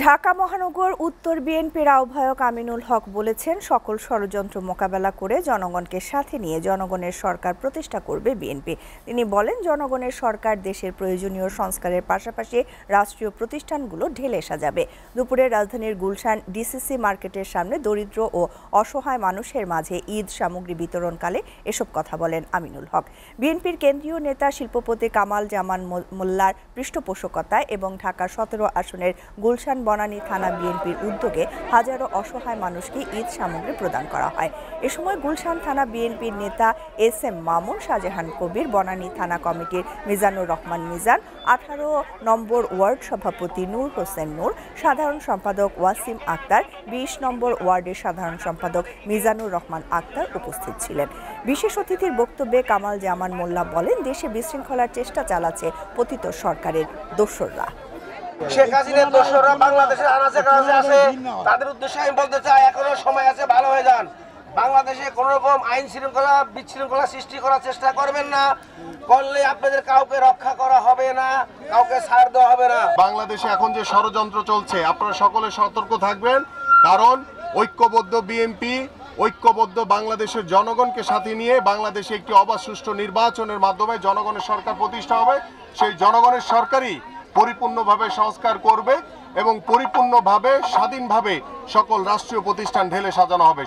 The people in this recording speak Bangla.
ঢাকা মহানগর উত্তর বিএনপির আহ্বায়ক আমিনুল হক বলেছেন, সকল ষড়যন্ত্র মোকাবেলা করে জনগণকে সাথে নিয়ে জনগণের সরকার প্রতিষ্ঠা করবে বিএনপি। তিনি বলেন, জনগণের সরকার দেশের প্রয়োজনীয় সংস্কারের পাশাপাশি রাষ্ট্রীয় প্রতিষ্ঠানগুলো ঢেলে সাজাবে। দুপুরে রাজধানীর গুলশান ডিসিসি মার্কেটের সামনে দরিদ্র ও অসহায় মানুষের মাঝে ঈদ সামগ্রী বিতরণকালে এসব কথা বলেন আমিনুল হক। বিএনপির কেন্দ্রীয় নেতা শিল্পপতি কামাল জামান মোল্লার পৃষ্ঠপোষকতায় এবং ঢাকা 17 আসনের গুলশান বনানী থানা বিএনপির উদ্যোগে হাজারো অসহায় মানুষকে ঈদ সামগ্রী প্রদান করা হয়। এ সময় গুলশান থানা বিএনপির নেতা এস.এম. মামুন, শাহজাহান কবির, বনানী থানা কমিটির মিজানুর রহমান মিজান, 18 নম্বর ওয়ার্ড সভাপতি নূর হোসেন নূর, সাধারণ সম্পাদক ওয়াসিম আক্তার, 20 নম্বর ওয়ার্ডের সাধারণ সম্পাদক মিজানুর রহমান আক্তার উপস্থিত ছিলেন। বিশেষ অতিথির বক্তব্যে কামাল জামান মোল্লা বলেন, দেশে বিশৃঙ্খলার চেষ্টা চালাচ্ছে পতিত সরকারের দোসররা। শেখ হাসিনার দোসররা বাংলাদেশের আনাচে কানাচে আছে, তাদের উদ্দেশ্যে আমি বলতে চাই, এখনো সময় আছে, ভালো হয়ে যান। বাংলাদেশে কোন রকম আইন শৃঙ্খলা বিশৃঙ্খলা সৃষ্টি করার চেষ্টা করবেন না, করলে আপনাদের কাউকে রক্ষা করা হবে না, কাউকে ছাড় দেওয়া হবে না। বাংলাদেশে এখন যে ষড়যন্ত্র চলছে, আপনারা সকলে সতর্ক থাকবেন, কারণ ঐক্যবদ্ধ বিএনপি, ঐক্যবদ্ধ বাংলাদেশের জনগণকে সাথে নিয়ে বাংলাদেশে একটি অবাধ সুষ্ঠু নির্বাচনের মাধ্যমে জনগণের সরকার প্রতিষ্ঠা হবে। সেই জনগণের সরকারই পরিপূর্ণভাবে সংস্কার করবে এবং পরিপূর্ণভাবে স্বাধীনভাবে সকল রাষ্ট্রীয় প্রতিষ্ঠান ঢেলে সাজানো হবে।